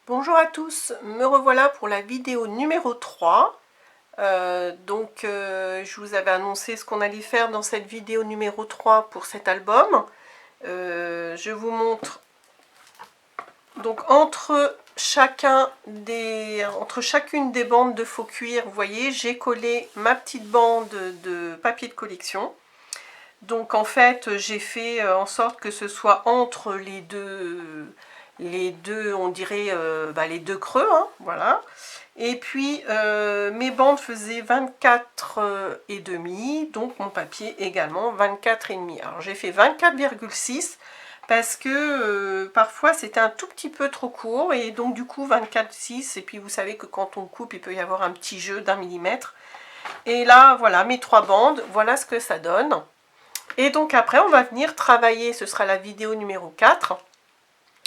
Bonjour à tous, me revoilà pour la vidéo numéro 3. Je vous avais annoncé ce qu'on allait faire dans cette vidéo numéro 3 pour cet album. Je vous montre donc entre chacune des bandes de faux cuir, vous voyez, j'ai collé ma petite bande de papier de collection. Donc en fait, j'ai fait en sorte que ce soit entre les deux, on dirait les deux creux, hein, voilà. Et puis mes bandes faisaient 24 et demi, donc mon papier également 24 et demi. Alors j'ai fait 24,6 parce que parfois c'était un tout petit peu trop court, et donc du coup 24,6, et puis vous savez que quand on coupe il peut y avoir un petit jeu d'1 millimètre. Et là voilà mes 3 bandes, voilà ce que ça donne. Et donc après on va venir travailler, ce sera la vidéo numéro 4.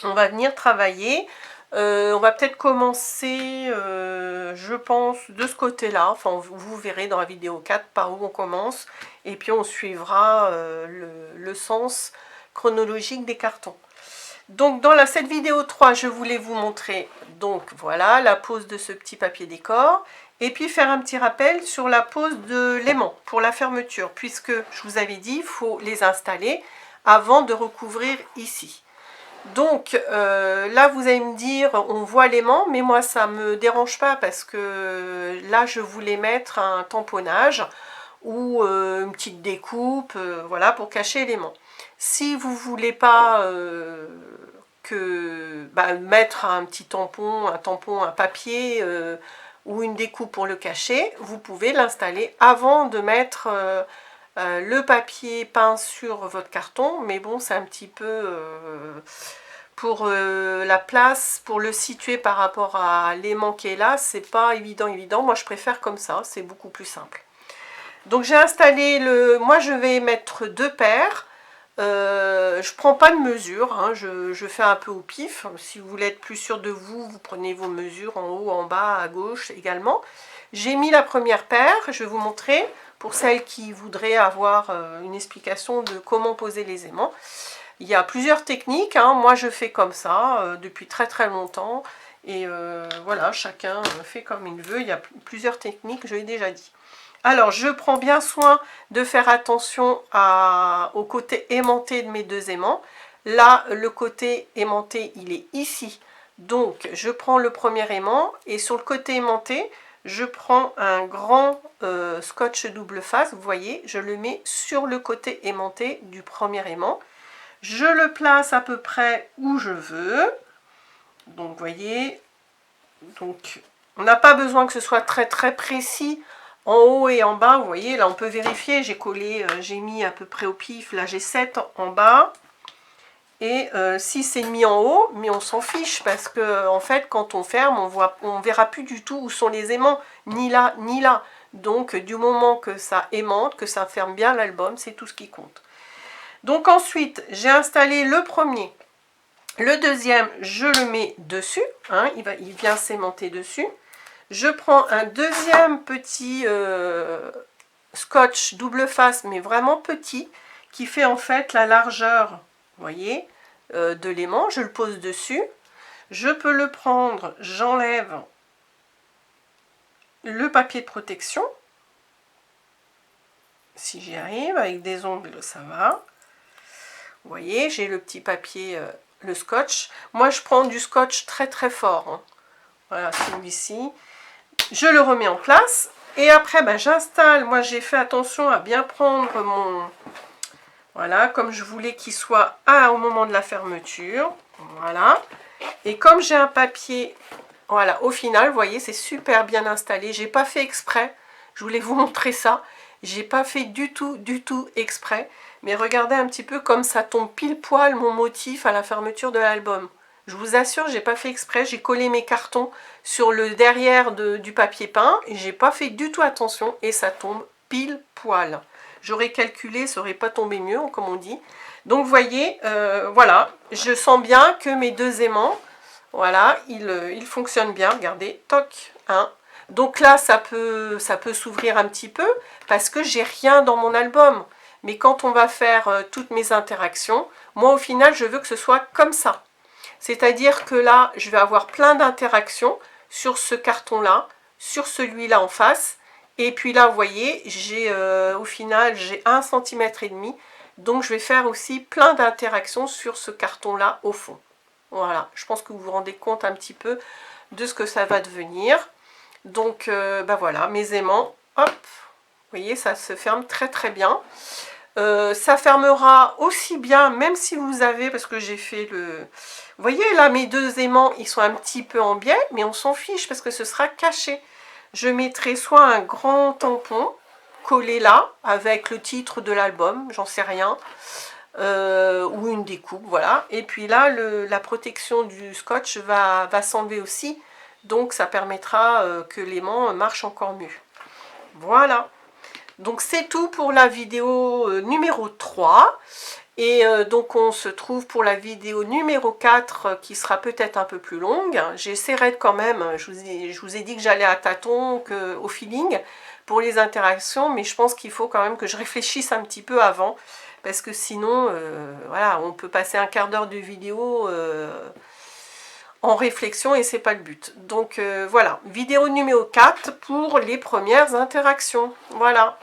On va venir travailler, on va peut-être commencer, je pense, de ce côté-là. Enfin, vous verrez dans la vidéo 4 par où on commence. Et puis on suivra le sens chronologique des cartons. Donc dans cette vidéo 3, je voulais vous montrer, donc voilà, la pose de ce petit papier décor. Et puis faire un petit rappel sur la pose de l'aimant pour la fermeture. Puisque je vous avais dit, il faut les installer avant de recouvrir ici. Donc là vous allez me dire on voit l'aimant, mais moi ça me dérange pas parce que là je voulais mettre un tamponnage ou une petite découpe, voilà, pour cacher l'aimant. Si vous voulez pas mettre un petit tampon, un papier ou une découpe pour le cacher, vous pouvez l'installer avant de mettre le papier peint sur votre carton, mais bon, c'est un petit peu pour la place, pour le situer par rapport à l'aimant qui est là, c'est pas évident. Moi je préfère comme ça, c'est beaucoup plus simple. Donc j'ai installé moi je vais mettre 2 paires. Je prends pas de mesure, hein, je fais un peu au pif. Si vous voulez être plus sûr de vous, vous prenez vos mesures en haut, en bas, à gauche également. J'ai mis la première paire, je vais vous montrer pour celles qui voudraient avoir une explication de comment poser les aimants. Il y a plusieurs techniques, hein. Moi je fais comme ça depuis très longtemps. Et voilà, chacun fait comme il veut. Il y a plusieurs techniques, je l'ai déjà dit. Alors, je prends bien soin de faire attention au côté aimanté de mes 2 aimants. Là, le côté aimanté, il est ici. Donc, je prends le premier aimant et sur le côté aimanté, je prends un grand scotch double face. Vous voyez, je le mets sur le côté aimanté du premier aimant. Je le place à peu près où je veux. Donc, vous voyez, donc, on n'a pas besoin que ce soit très précis en haut et en bas. Vous voyez, là on peut vérifier, j'ai collé, j'ai mis à peu près au pif, là j'ai 7 en bas et 6 et demi en haut, mais on s'en fiche parce que en fait quand on ferme, on verra plus du tout où sont les aimants, ni là ni là. Donc du moment que ça aimante, que ça ferme bien l'album, c'est tout ce qui compte. Donc ensuite, j'ai installé le premier. Le deuxième, je le mets dessus, hein, il vient s'aimanter dessus. Je prends un deuxième petit scotch double face, mais vraiment petit, qui fait en fait la largeur, vous voyez, de l'aimant. Je le pose dessus. Je peux le prendre, j'enlève le papier de protection. Si j'y arrive, avec des ongles, ça va. Vous voyez, j'ai le petit papier, le scotch. Moi, je prends du scotch très fort, hein. Voilà, celui-ci. Je le remets en place et après j'installe. Moi j'ai fait attention à bien prendre mon, voilà, comme je voulais qu'il soit au moment de la fermeture, voilà. Et comme j'ai un papier, voilà, au final vous voyez c'est super bien installé. J'ai pas fait exprès, je voulais vous montrer ça, j'ai pas fait du tout exprès, mais regardez un petit peu comme ça tombe pile poil mon motif à la fermeture de l'album. Je vous assure, j'ai pas fait exprès, j'ai collé mes cartons sur le derrière du papier peint et j'ai pas fait du tout attention et ça tombe pile poil. J'aurais calculé, ça aurait pas tombé mieux, comme on dit. Donc vous voyez, voilà, je sens bien que mes 2 aimants, voilà, ils fonctionnent bien. Regardez, toc, hein. Donc là, ça peut s'ouvrir un petit peu parce que j'ai rien dans mon album. Mais quand on va faire toutes mes interactions, moi au final, je veux que ce soit comme ça. C'est-à-dire que là, je vais avoir plein d'interactions sur ce carton-là, sur celui-là en face. Et puis là, vous voyez, j'ai au final, j'ai 1,5 cm. Donc, je vais faire aussi plein d'interactions sur ce carton-là au fond. Voilà, je pense que vous vous rendez compte un petit peu de ce que ça va devenir. Donc, bah voilà, mes aimants, hop, vous voyez, ça se ferme très très bien. Ça fermera aussi bien, même si vous avez, parce que j'ai fait le... Vous voyez là, mes deux aimants, ils sont un petit peu en biais, mais on s'en fiche parce que ce sera caché. Je mettrai soit un grand tampon collé là, avec le titre de l'album, j'en sais rien, ou une découpe, voilà. Et puis là, la protection du scotch va s'enlever aussi, donc ça permettra que l'aimant marche encore mieux. Voilà. Donc c'est tout pour la vidéo numéro 3. Et donc on se trouve pour la vidéo numéro 4 qui sera peut-être un peu plus longue. J'essaierai quand même, je vous ai dit que j'allais à tâtons, au feeling pour les interactions, mais je pense qu'il faut quand même que je réfléchisse un petit peu avant, parce que sinon, voilà, on peut passer un quart d'heure de vidéo en réflexion et c'est pas le but. Donc voilà, vidéo numéro 4 pour les premières interactions. Voilà.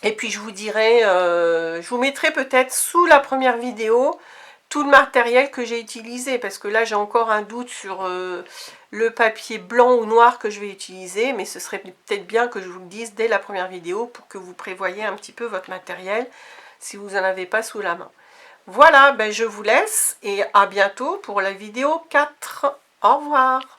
Et puis je vous dirai, je vous mettrai peut-être sous la première vidéo tout le matériel que j'ai utilisé, parce que là j'ai encore un doute sur le papier blanc ou noir que je vais utiliser, mais ce serait peut-être bien que je vous le dise dès la première vidéo pour que vous prévoyiez un petit peu votre matériel si vous n'en avez pas sous la main. Voilà, ben je vous laisse et à bientôt pour la vidéo 4. Au revoir.